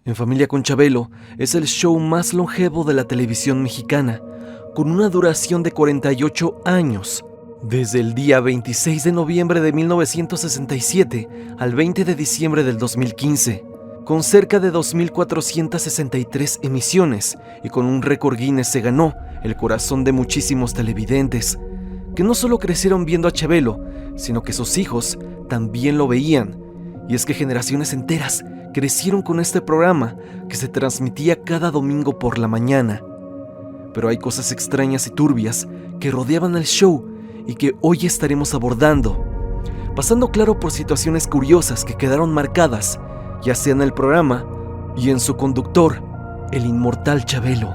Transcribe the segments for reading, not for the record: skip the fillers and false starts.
En Familia con Chabelo es el show más longevo de la televisión mexicana, con una duración de 48 años, desde el día 26 de noviembre de 1967 al 20 de diciembre del 2015, con cerca de 2.463 emisiones y con un récord Guinness se ganó el corazón de muchísimos televidentes, que no solo crecieron viendo a Chabelo, sino que sus hijos también lo veían. Y es que generaciones enteras crecieron con este programa que se transmitía cada domingo por la mañana. Pero hay cosas extrañas y turbias que rodeaban el show y que hoy estaremos abordando, pasando claro por situaciones curiosas que quedaron marcadas, ya sea en el programa y en su conductor, el inmortal Chabelo.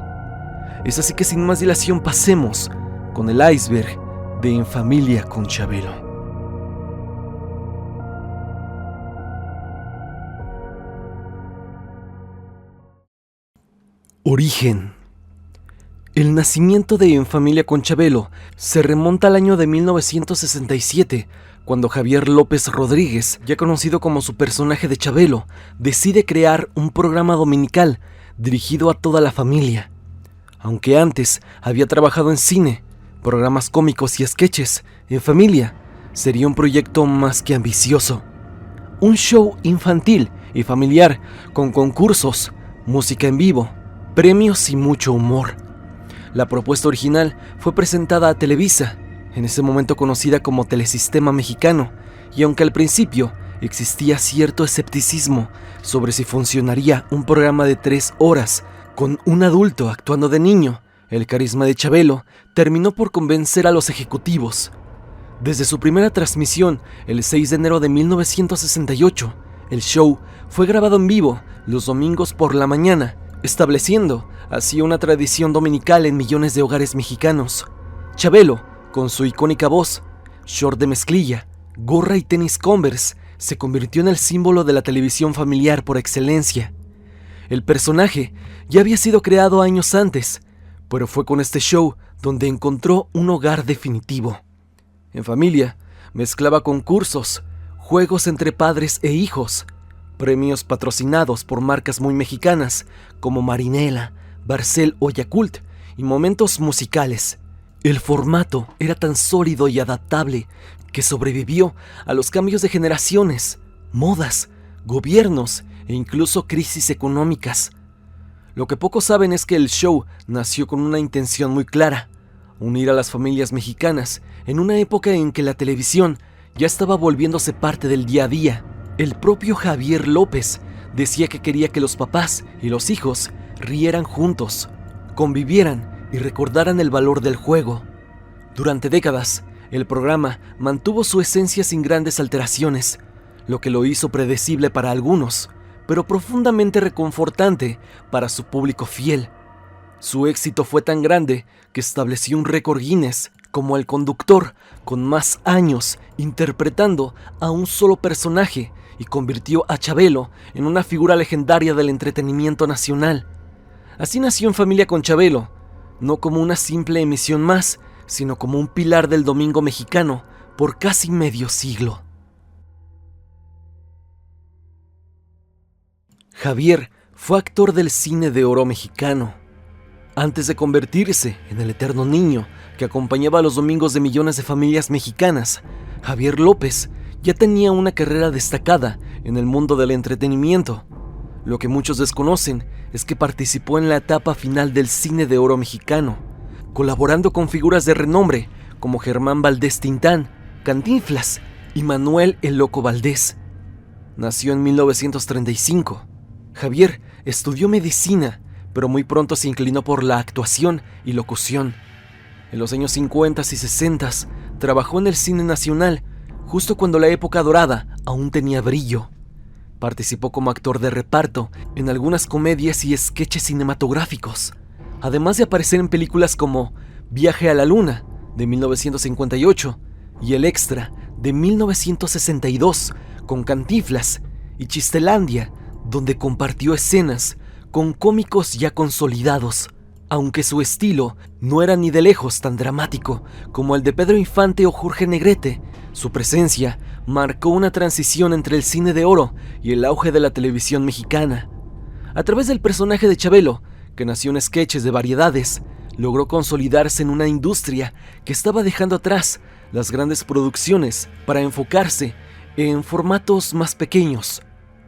Es así que sin más dilación pasemos con el iceberg de En Familia con Chabelo. Origen. El nacimiento de En Familia con Chabelo se remonta al año de 1967, cuando Javier López Rodríguez, ya conocido como su personaje de Chabelo, decide crear un programa dominical dirigido a toda la familia. Aunque antes había trabajado en cine, programas cómicos y sketches, En Familia sería un proyecto más que ambicioso. Un show infantil y familiar con concursos, música en vivo, premios y mucho humor. La propuesta original fue presentada a Televisa, en ese momento conocida como Telesistema Mexicano, y aunque al principio existía cierto escepticismo sobre si funcionaría un programa de 3 horas con un adulto actuando de niño, el carisma de Chabelo terminó por convencer a los ejecutivos. Desde su primera transmisión, el 6 de enero de 1968, el show fue grabado en vivo los domingos por la mañana, estableciendo así una tradición dominical en millones de hogares mexicanos. Chabelo, con su icónica voz, short de mezclilla, gorra y tenis Converse, se convirtió en el símbolo de la televisión familiar por excelencia. El personaje ya había sido creado años antes, pero fue con este show donde encontró un hogar definitivo. En Familia mezclaba concursos, juegos entre padres e hijos, premios patrocinados por marcas muy mexicanas como Marinela, Barcel o Yakult, y momentos musicales. El formato era tan sólido y adaptable que sobrevivió a los cambios de generaciones, modas, gobiernos e incluso crisis económicas. Lo que pocos saben es que el show nació con una intención muy clara: unir a las familias mexicanas en una época en que la televisión ya estaba volviéndose parte del día a día. El propio Javier López decía que quería que los papás y los hijos rieran juntos, convivieran y recordaran el valor del juego. Durante décadas, el programa mantuvo su esencia sin grandes alteraciones, lo que lo hizo predecible para algunos, pero profundamente reconfortante para su público fiel. Su éxito fue tan grande que estableció un récord Guinness como el conductor con más años interpretando a un solo personaje, y convirtió a Chabelo en una figura legendaria del entretenimiento nacional. Así nació En Familia con Chabelo, no como una simple emisión más, sino como un pilar del domingo mexicano por casi medio siglo. Javier fue actor del cine de oro mexicano. Antes de convertirse en el eterno niño que acompañaba los domingos de millones de familias mexicanas, Javier López ya tenía una carrera destacada en el mundo del entretenimiento. Lo que muchos desconocen es que participó en la etapa final del cine de oro mexicano, colaborando con figuras de renombre como Germán Valdés Tintán, Cantinflas y Manuel el Loco Valdés. Nació en 1935. Javier estudió medicina, pero muy pronto se inclinó por la actuación y locución. En los años 50 y 60 trabajó en el cine nacional, justo cuando la época dorada aún tenía brillo. Participó como actor de reparto en algunas comedias y sketches cinematográficos, además de aparecer en películas como Viaje a la Luna, de 1958, y El Extra, de 1962, con Cantinflas, y Chistelandia, donde compartió escenas con cómicos ya consolidados, aunque su estilo no era ni de lejos tan dramático como el de Pedro Infante o Jorge Negrete. Su presencia marcó una transición entre el cine de oro y el auge de la televisión mexicana. A través del personaje de Chabelo, que nació en sketches de variedades, logró consolidarse en una industria que estaba dejando atrás las grandes producciones para enfocarse en formatos más pequeños,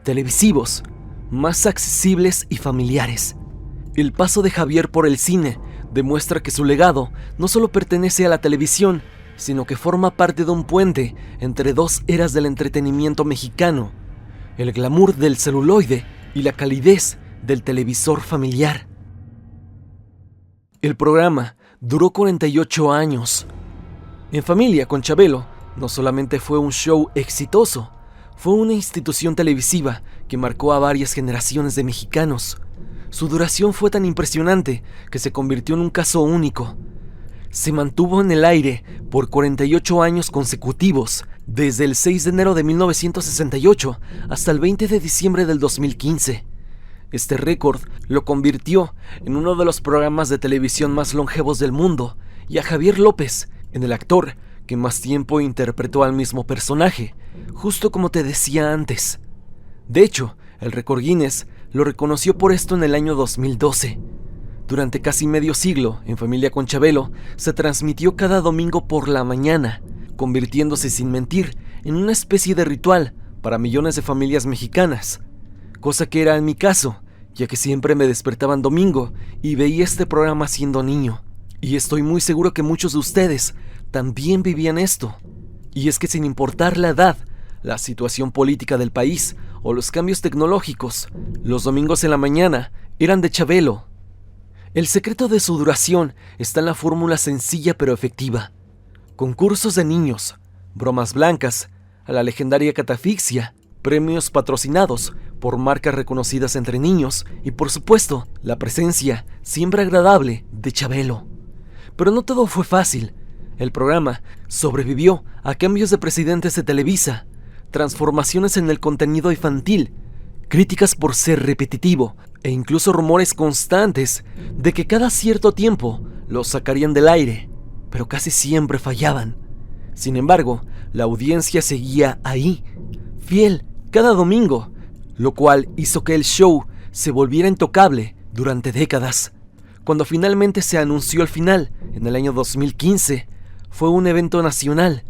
televisivos, más accesibles y familiares. El paso de Javier por el cine demuestra que su legado no solo pertenece a la televisión, sino que forma parte de un puente entre dos eras del entretenimiento mexicano: el glamour del celuloide y la calidez del televisor familiar. El programa duró 48 años. En Familia con Chabelo no solamente fue un show exitoso, fue una institución televisiva que marcó a varias generaciones de mexicanos. Su duración fue tan impresionante que se convirtió en un caso único. Se mantuvo en el aire por 48 años consecutivos, desde el 6 de enero de 1968 hasta el 20 de diciembre del 2015. Este récord lo convirtió en uno de los programas de televisión más longevos del mundo, y a Javier López en el actor que más tiempo interpretó al mismo personaje, justo como te decía antes. De hecho, el récord Guinness lo reconoció por esto en el año 2012. Durante casi medio siglo, En Familia con Chabelo se transmitió cada domingo por la mañana, convirtiéndose, sin mentir, en una especie de ritual para millones de familias mexicanas, cosa que era en mi caso, ya que siempre me despertaban domingo y veía este programa siendo niño. Y estoy muy seguro que muchos de ustedes también vivían esto. Y es que sin importar la edad, la situación política del país o los cambios tecnológicos, los domingos en la mañana eran de Chabelo. El secreto de su duración está en la fórmula sencilla pero efectiva: concursos de niños, bromas blancas, a la legendaria catafixia, premios patrocinados por marcas reconocidas entre niños y, por supuesto, la presencia siempre agradable de Chabelo. Pero no todo fue fácil. El programa sobrevivió a cambios de presidentes de Televisa, transformaciones en el contenido infantil, críticas por ser repetitivo e incluso rumores constantes de que cada cierto tiempo los sacarían del aire, pero casi siempre fallaban. Sin embargo, la audiencia seguía ahí, fiel cada domingo, lo cual hizo que el show se volviera intocable durante décadas. Cuando finalmente se anunció el final, en el año 2015, fue un evento nacional.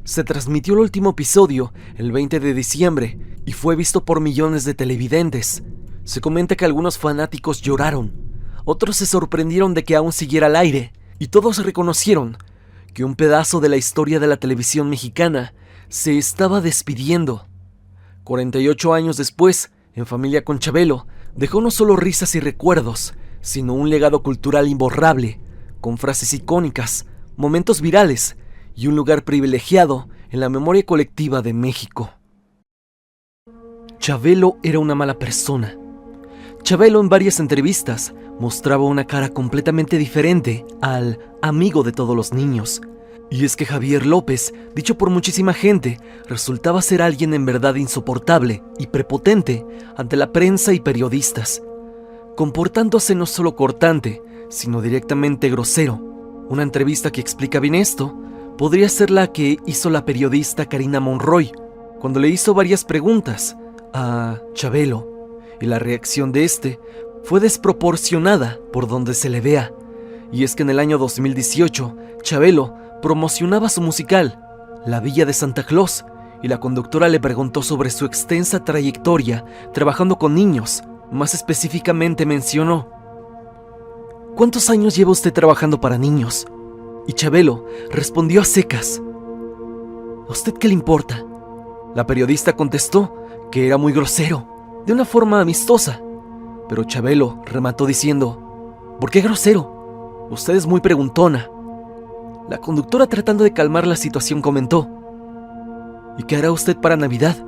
Se transmitió el último episodio el 20 de diciembre y fue visto por millones de televidentes. Se comenta que algunos fanáticos lloraron, otros se sorprendieron de que aún siguiera al aire, y todos reconocieron que un pedazo de la historia de la televisión mexicana se estaba despidiendo. 48 años después, En Familia con Chabelo dejó no solo risas y recuerdos, sino un legado cultural imborrable, con frases icónicas, momentos virales y un lugar privilegiado en la memoria colectiva de México. Chabelo era una mala persona. Chabelo en varias entrevistas mostraba una cara completamente diferente al amigo de todos los niños. Y es que Javier López, dicho por muchísima gente, resultaba ser alguien en verdad insoportable y prepotente ante la prensa y periodistas, comportándose no solo cortante, sino directamente grosero. Una entrevista que explica bien esto podría ser la que hizo la periodista Karina Monroy, cuando le hizo varias preguntas a Chabelo, y la reacción de este fue desproporcionada por donde se le vea. Y es que en el año 2018, Chabelo promocionaba su musical, La Villa de Santa Claus, y la conductora le preguntó sobre su extensa trayectoria trabajando con niños. Más específicamente mencionó: ¿cuántos años lleva usted trabajando para niños? Y Chabelo respondió a secas: ¿a usted qué le importa? La periodista contestó que era muy grosero, de una forma amistosa, pero Chabelo remató diciendo: ¿por qué grosero? Usted es muy preguntona. La conductora, tratando de calmar la situación, comentó: ¿y qué hará usted para Navidad?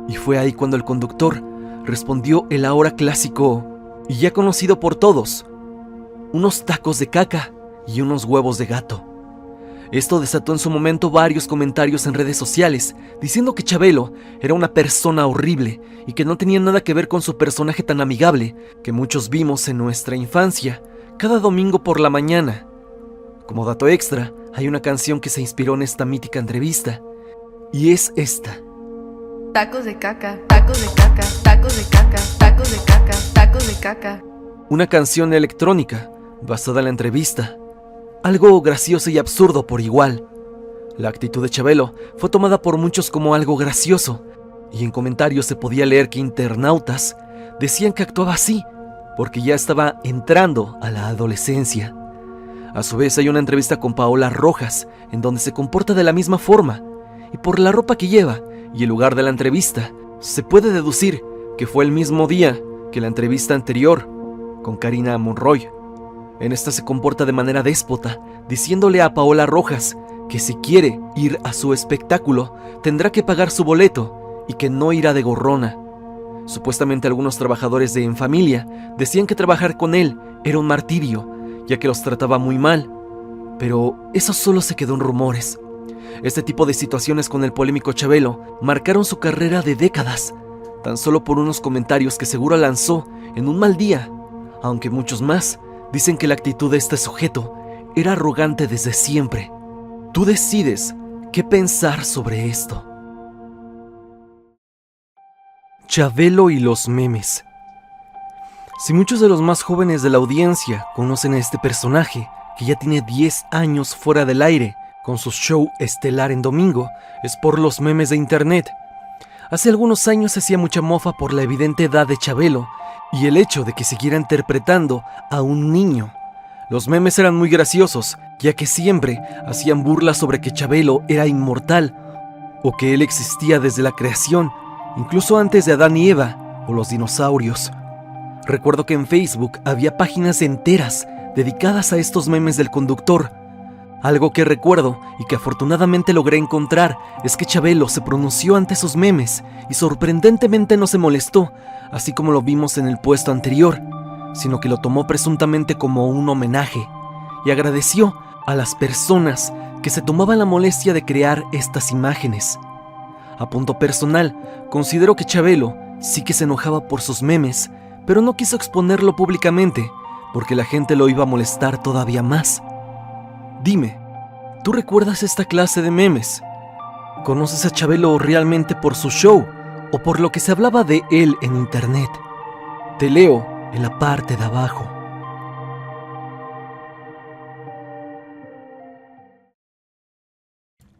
Y fue ahí cuando el conductor respondió el ahora clásico y ya conocido por todos: unos tacos de caca y unos huevos de gato. Esto desató en su momento varios comentarios en redes sociales, diciendo que Chabelo era una persona horrible y que no tenía nada que ver con su personaje tan amigable que muchos vimos en nuestra infancia, cada domingo por la mañana. Como dato extra, hay una canción que se inspiró en esta mítica entrevista, y es esta: tacos de caca, tacos de caca, tacos de caca, tacos tacos de caca, tacos de caca. Una canción electrónica basada en la entrevista. Algo gracioso y absurdo por igual. La actitud de Chabelo fue tomada por muchos como algo gracioso, y en comentarios se podía leer que internautas decían que actuaba así porque ya estaba entrando a la adolescencia. A su vez hay una entrevista con Paola Rojas en donde se comporta de la misma forma, y por la ropa que lleva y el lugar de la entrevista se puede deducir que fue el mismo día que la entrevista anterior con Karina Monroy. En esta se comporta de manera déspota, diciéndole a Paola Rojas que si quiere ir a su espectáculo tendrá que pagar su boleto y que no irá de gorrona. Supuestamente algunos trabajadores de En Familia decían que trabajar con él era un martirio, ya que los trataba muy mal, pero eso solo se quedó en rumores. Este tipo de situaciones con el polémico Chabelo marcaron su carrera de décadas, tan solo por unos comentarios que seguro lanzó en un mal día, aunque muchos más dicen que la actitud de este sujeto era arrogante desde siempre. Tú decides qué pensar sobre esto. Chabelo y los memes. Si muchos de los más jóvenes de la audiencia conocen a este personaje, que ya tiene 10 años fuera del aire, con su show estelar en domingo, es por los memes de internet. Hace algunos años se hacía mucha mofa por la evidente edad de Chabelo y el hecho de que siguiera interpretando a un niño. Los memes eran muy graciosos, ya que siempre hacían burlas sobre que Chabelo era inmortal o que él existía desde la creación, incluso antes de Adán y Eva o los dinosaurios. Recuerdo que en Facebook había páginas enteras dedicadas a estos memes del conductor. Algo que recuerdo y que afortunadamente logré encontrar es que Chabelo se pronunció ante esos memes y sorprendentemente no se molestó, así como lo vimos en el puesto anterior, sino que lo tomó presuntamente como un homenaje y agradeció a las personas que se tomaban la molestia de crear estas imágenes. A punto personal, considero que Chabelo sí que se enojaba por sus memes, pero no quiso exponerlo públicamente porque la gente lo iba a molestar todavía más. Dime, ¿tú recuerdas esta clase de memes? ¿Conoces a Chabelo realmente por su show o por lo que se hablaba de él en internet? Te leo en la parte de abajo.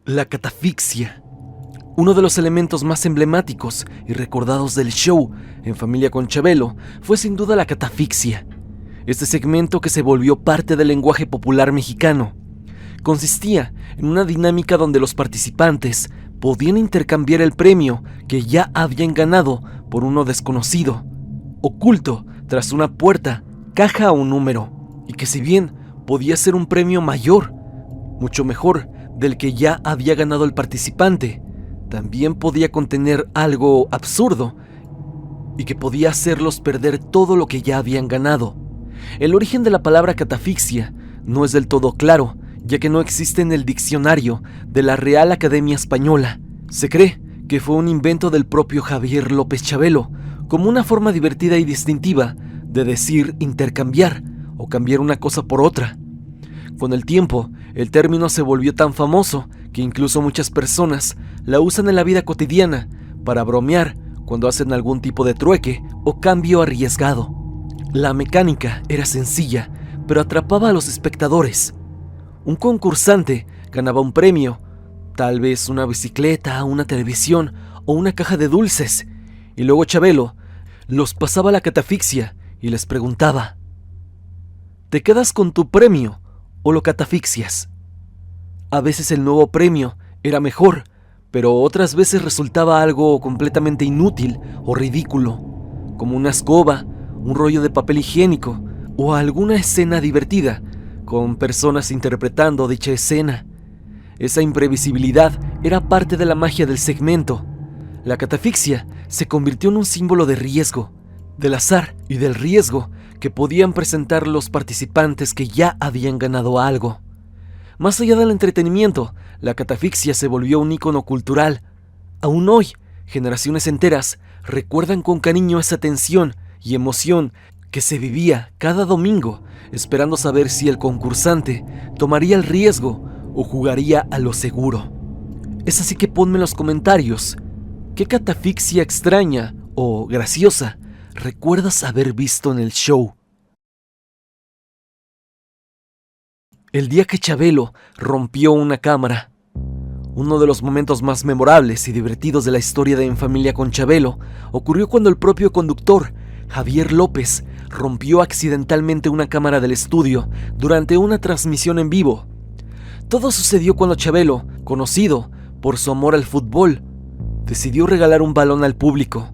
La catafixia. Uno de los elementos más emblemáticos y recordados del show En Familia con Chabelo fue sin duda la catafixia. Este segmento, que se volvió parte del lenguaje popular mexicano, consistía en una dinámica donde los participantes podían intercambiar el premio que ya habían ganado por uno desconocido, oculto tras una puerta, caja o número, y que si bien podía ser un premio mayor, mucho mejor del que ya había ganado el participante, también podía contener algo absurdo y que podía hacerlos perder todo lo que ya habían ganado. El origen de la palabra catafixia no es del todo claro, ya que no existe en el diccionario de la Real Academia Española. Se cree que fue un invento del propio Javier López Chabelo, como una forma divertida y distintiva de decir intercambiar o cambiar una cosa por otra. Con el tiempo, el término se volvió tan famoso que incluso muchas personas la usan en la vida cotidiana para bromear cuando hacen algún tipo de trueque o cambio arriesgado. La mecánica era sencilla, pero atrapaba a los espectadores. Un concursante ganaba un premio, tal vez una bicicleta, una televisión o una caja de dulces, y luego Chabelo los pasaba a la catafixia y les preguntaba: ¿te quedas con tu premio o lo catafixias? A veces el nuevo premio era mejor, pero otras veces resultaba algo completamente inútil o ridículo, como una escoba, un rollo de papel higiénico o alguna escena divertida con personas interpretando dicha escena. Esa imprevisibilidad era parte de la magia del segmento. La catafixia se convirtió en un símbolo de riesgo, del azar y del riesgo que podían presentar los participantes que ya habían ganado algo. Más allá del entretenimiento, la catafixia se volvió un ícono cultural. Aún hoy, generaciones enteras recuerdan con cariño esa tensión y emoción que se vivía cada domingo, esperando saber si el concursante tomaría el riesgo o jugaría a lo seguro. Es así que ponme en los comentarios qué catafixia extraña o graciosa recuerdas haber visto en el show. El día que Chabelo rompió una cámara. Uno de los momentos más memorables y divertidos de la historia de En Familia con Chabelo ocurrió cuando el propio conductor, Javier López, rompió accidentalmente una cámara del estudio durante una transmisión en vivo. Todo sucedió cuando Chabelo, conocido por su amor al fútbol, decidió regalar un balón al público.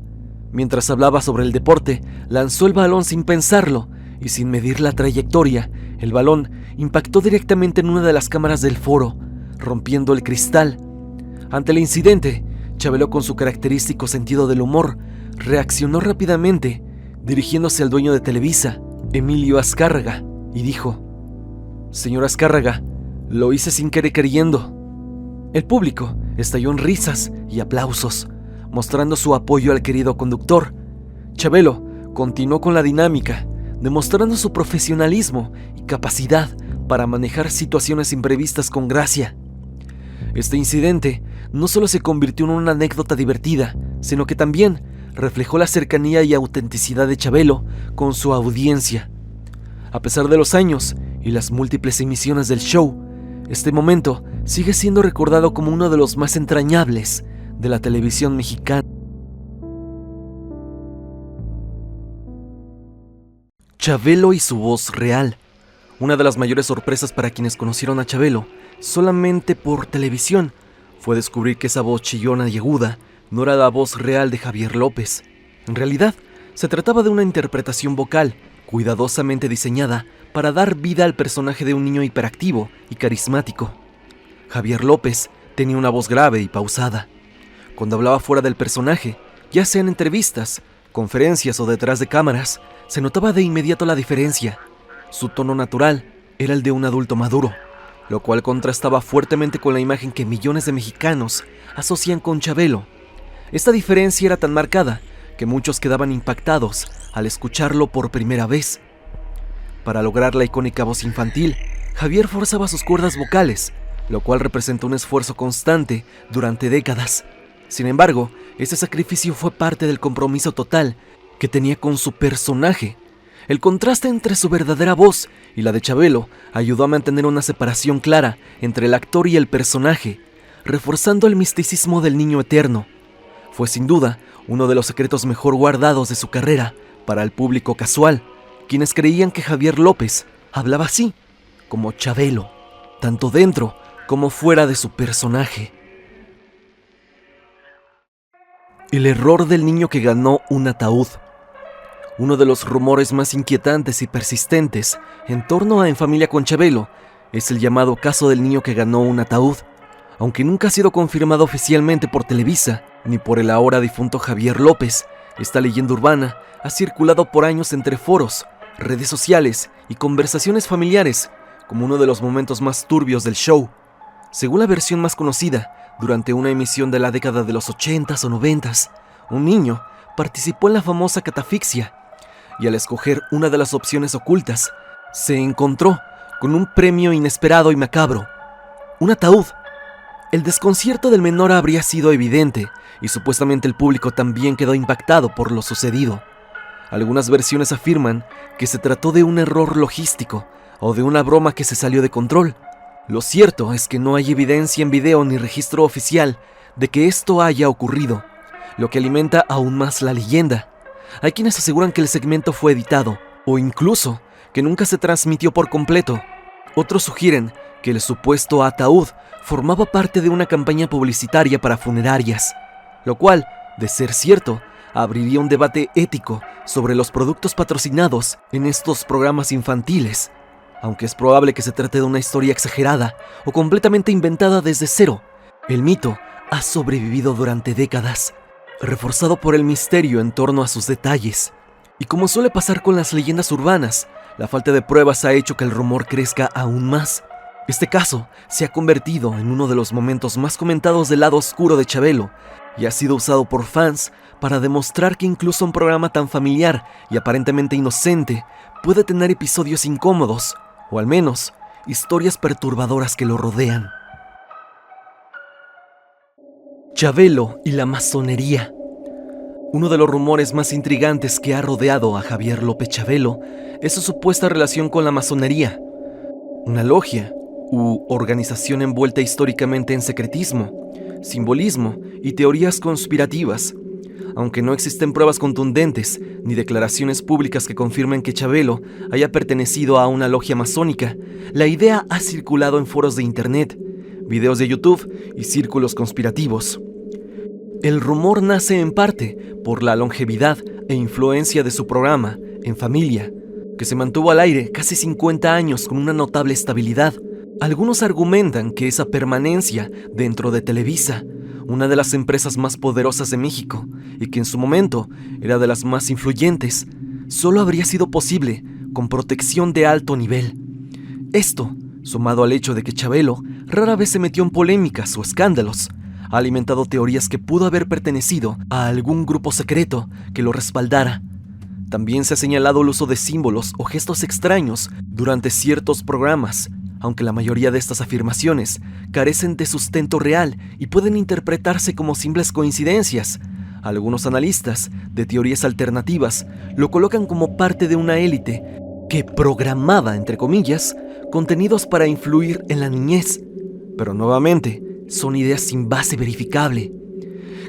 Mientras hablaba sobre el deporte, lanzó el balón sin pensarlo y sin medir la trayectoria. El balón impactó directamente en una de las cámaras del foro, rompiendo el cristal. Ante el incidente, Chabelo, con su característico sentido del humor, reaccionó rápidamente, dirigiéndose al dueño de Televisa, Emilio Azcárraga, y dijo: «Señor Azcárraga, lo hice sin querer queriendo». El público estalló en risas y aplausos, mostrando su apoyo al querido conductor. Chabelo continuó con la dinámica, demostrando su profesionalismo y capacidad para manejar situaciones imprevistas con gracia. Este incidente no solo se convirtió en una anécdota divertida, sino que también reflejó la cercanía y autenticidad de Chabelo con su audiencia. A pesar de los años y las múltiples emisiones del show, este momento sigue siendo recordado como uno de los más entrañables de la televisión mexicana. Chabelo y su voz real. Una de las mayores sorpresas para quienes conocieron a Chabelo solamente por televisión fue descubrir que esa voz chillona y aguda no era la voz real de Javier López. En realidad, se trataba de una interpretación vocal cuidadosamente diseñada para dar vida al personaje de un niño hiperactivo y carismático. Javier López tenía una voz grave y pausada. Cuando hablaba fuera del personaje, ya sea en entrevistas, conferencias o detrás de cámaras, se notaba de inmediato la diferencia. Su tono natural era el de un adulto maduro, lo cual contrastaba fuertemente con la imagen que millones de mexicanos asocian con Chabelo. Esta diferencia era tan marcada que muchos quedaban impactados al escucharlo por primera vez. Para lograr la icónica voz infantil, Javier forzaba sus cuerdas vocales, lo cual representó un esfuerzo constante durante décadas. Sin embargo, ese sacrificio fue parte del compromiso total que tenía con su personaje. El contraste entre su verdadera voz y la de Chabelo ayudó a mantener una separación clara entre el actor y el personaje, reforzando el misticismo del niño eterno. Fue sin duda uno de los secretos mejor guardados de su carrera para el público casual, quienes creían que Javier López hablaba así, como Chabelo, tanto dentro como fuera de su personaje. El error del niño que ganó un ataúd. Uno de los rumores más inquietantes y persistentes en torno a En Familia con Chabelo es el llamado caso del niño que ganó un ataúd. Aunque nunca ha sido confirmado oficialmente por Televisa ni por el ahora difunto Javier López, esta leyenda urbana ha circulado por años entre foros, redes sociales y conversaciones familiares como uno de los momentos más turbios del show. Según la versión más conocida, durante una emisión de la década de los 80s o 90s, un niño participó en la famosa catafixia y al escoger una de las opciones ocultas, se encontró con un premio inesperado y macabro: un ataúd. El desconcierto del menor habría sido evidente y supuestamente el público también quedó impactado por lo sucedido. Algunas versiones afirman que se trató de un error logístico o de una broma que se salió de control. Lo cierto es que no hay evidencia en video ni registro oficial de que esto haya ocurrido, lo que alimenta aún más la leyenda. Hay quienes aseguran que el segmento fue editado, o incluso que nunca se transmitió por completo. Otros sugieren que el supuesto ataúd formaba parte de una campaña publicitaria para funerarias, lo cual, de ser cierto, abriría un debate ético sobre los productos patrocinados en estos programas infantiles. Aunque es probable que se trate de una historia exagerada o completamente inventada desde cero, el mito ha sobrevivido durante décadas, reforzado por el misterio en torno a sus detalles. Y como suele pasar con las leyendas urbanas, la falta de pruebas ha hecho que el rumor crezca aún más. Este caso se ha convertido en uno de los momentos más comentados del lado oscuro de Chabelo y ha sido usado por fans para demostrar que incluso un programa tan familiar y aparentemente inocente puede tener episodios incómodos, o al menos historias perturbadoras que lo rodean. Chabelo y la masonería. Uno de los rumores más intrigantes que ha rodeado a Javier López Chabelo es su supuesta relación con la masonería, una logia u organización envuelta históricamente en secretismo, simbolismo y teorías conspirativas. Aunque no existen pruebas contundentes ni declaraciones públicas que confirmen que Chabelo haya pertenecido a una logia masónica, la idea ha circulado en foros de internet, videos de YouTube y círculos conspirativos. El rumor nace en parte por la longevidad e influencia de su programa, En Familia, que se mantuvo al aire casi 50 años con una notable estabilidad. Algunos argumentan que esa permanencia dentro de Televisa, una de las empresas más poderosas de México y que en su momento era de las más influyentes, solo habría sido posible con protección de alto nivel. Esto, sumado al hecho de que Chabelo rara vez se metió en polémicas o escándalos, ha alimentado teorías que pudo haber pertenecido a algún grupo secreto que lo respaldara. También se ha señalado el uso de símbolos o gestos extraños durante ciertos programas, aunque la mayoría de estas afirmaciones carecen de sustento real y pueden interpretarse como simples coincidencias. Algunos analistas de teorías alternativas lo colocan como parte de una élite que programaba, entre comillas, contenidos para influir en la niñez. Pero nuevamente, son ideas sin base verificable.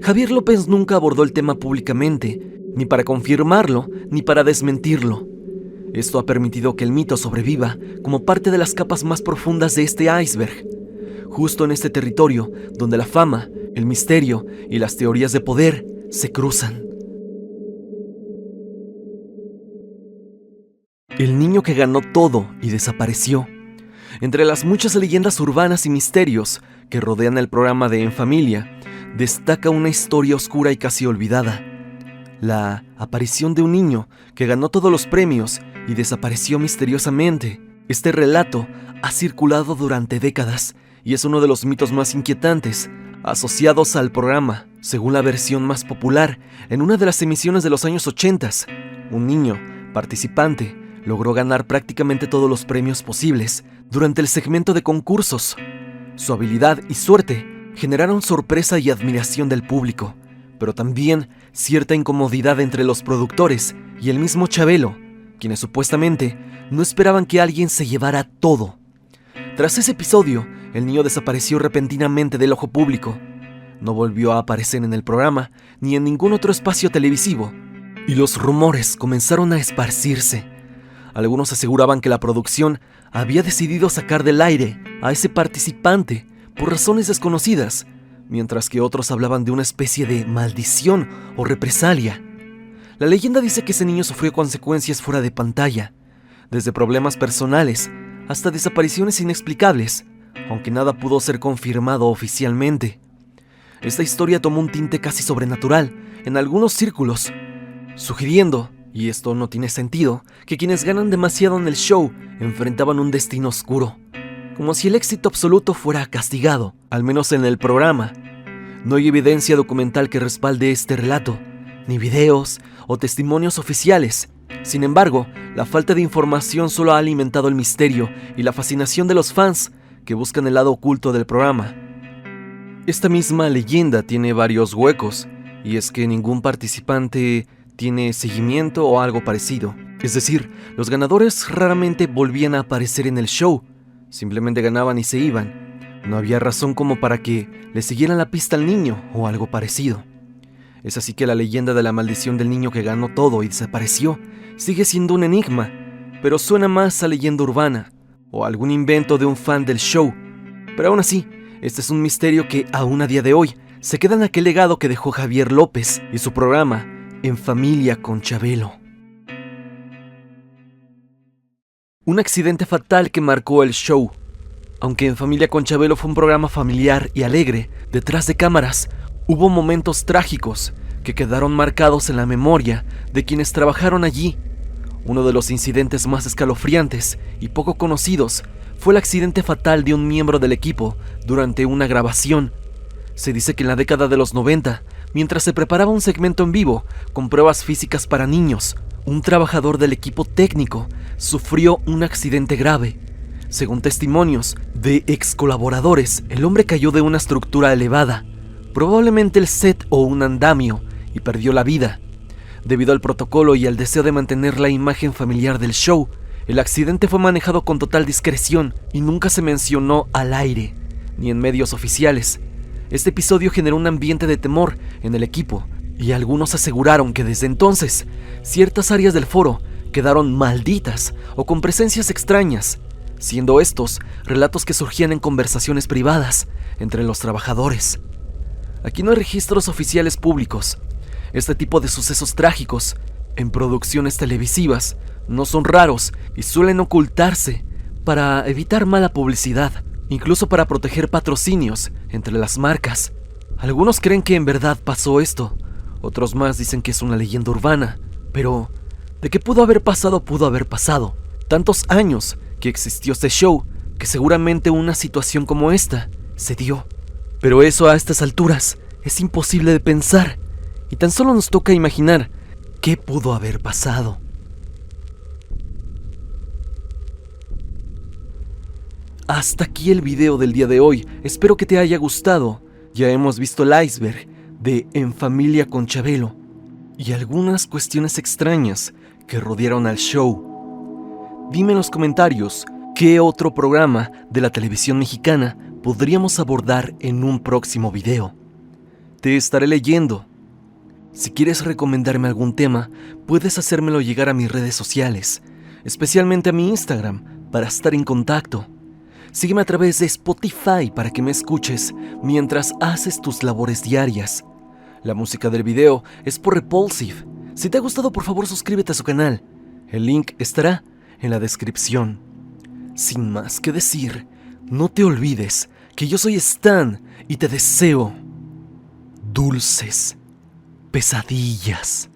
Javier López nunca abordó el tema públicamente, ni para confirmarlo, ni para desmentirlo. Esto ha permitido que el mito sobreviva como parte de las capas más profundas de este iceberg, justo en este territorio donde la fama, el misterio y las teorías de poder se cruzan. El niño que ganó todo y desapareció. Entre las muchas leyendas urbanas y misterios que rodean el programa de En Familia, destaca una historia oscura y casi olvidada: la aparición de un niño que ganó todos los premios y desapareció misteriosamente. Este relato ha circulado durante décadas y es uno de los mitos más inquietantes asociados al programa. Según la versión más popular, en una de las emisiones de los años 80, un niño participante logró ganar prácticamente todos los premios posibles durante el segmento de concursos. Su habilidad y suerte generaron sorpresa y admiración del público, pero también cierta incomodidad entre los productores y el mismo Chabelo, quienes supuestamente no esperaban que alguien se llevara todo. Tras ese episodio, el niño desapareció repentinamente del ojo público. No volvió a aparecer en el programa ni en ningún otro espacio televisivo, y los rumores comenzaron a esparcirse. Algunos aseguraban que la producción había decidido sacar del aire a ese participante por razones desconocidas, mientras que otros hablaban de una especie de maldición o represalia. La leyenda dice que ese niño sufrió consecuencias fuera de pantalla, desde problemas personales hasta desapariciones inexplicables, aunque nada pudo ser confirmado oficialmente. Esta historia tomó un tinte casi sobrenatural en algunos círculos, sugiriendo, y esto no tiene sentido, que quienes ganan demasiado en el show enfrentaban un destino oscuro, como si el éxito absoluto fuera castigado, al menos en el programa. No hay evidencia documental que respalde este relato, ni videos o testimonios oficiales. Sin embargo, la falta de información solo ha alimentado el misterio y la fascinación de los fans que buscan el lado oculto del programa. Esta misma leyenda tiene varios huecos, y es que ningún participante tiene seguimiento o algo parecido. Es decir, los ganadores raramente volvían a aparecer en el show, simplemente ganaban y se iban. No había razón como para que le siguieran la pista al niño o algo parecido. Es así que la leyenda de la maldición del niño que ganó todo y desapareció sigue siendo un enigma, pero suena más a leyenda urbana o algún invento de un fan del show. Pero aún así, este es un misterio que aún a día de hoy se queda en aquel legado que dejó Javier López y su programa En Familia con Chabelo. Un accidente fatal que marcó el show. Aunque En Familia con Chabelo fue un programa familiar y alegre, detrás de cámaras hubo momentos trágicos que quedaron marcados en la memoria de quienes trabajaron allí. Uno de los incidentes más escalofriantes y poco conocidos fue el accidente fatal de un miembro del equipo durante una grabación. Se dice que en la década de los 90, mientras se preparaba un segmento en vivo con pruebas físicas para niños, un trabajador del equipo técnico sufrió un accidente grave. Según testimonios de ex colaboradores, el hombre cayó de una estructura elevada, probablemente el set o un andamio, y perdió la vida. Debido al protocolo y al deseo de mantener la imagen familiar del show, el accidente fue manejado con total discreción y nunca se mencionó al aire, ni en medios oficiales. Este episodio generó un ambiente de temor en el equipo, y algunos aseguraron que desde entonces, ciertas áreas del foro quedaron malditas o con presencias extrañas, siendo estos relatos que surgían en conversaciones privadas entre los trabajadores. Aquí no hay registros oficiales públicos. Este tipo de sucesos trágicos en producciones televisivas no son raros y suelen ocultarse para evitar mala publicidad, incluso para proteger patrocinios entre las marcas. Algunos creen que en verdad pasó esto, otros más dicen que es una leyenda urbana, pero de que pudo haber pasado. Tantos años que existió este show, que seguramente una situación como esta se dio. Pero eso a estas alturas es imposible de pensar, y tan solo nos toca imaginar qué pudo haber pasado. Hasta aquí el video del día de hoy, espero que te haya gustado. Ya hemos visto el iceberg de En Familia con Chabelo y algunas cuestiones extrañas que rodearon al show. Dime en los comentarios qué otro programa de la televisión mexicana podríamos abordar en un próximo video. Te estaré leyendo. Si quieres recomendarme algún tema, puedes hacérmelo llegar a mis redes sociales, especialmente a mi Instagram, para estar en contacto. Sígueme a través de Spotify para que me escuches mientras haces tus labores diarias. La música del video es por Repulsive. Si te ha gustado, por favor suscríbete a su canal. El link estará en la descripción. Sin más que decir, no te olvides que yo soy Stan y te deseo dulces pesadillas.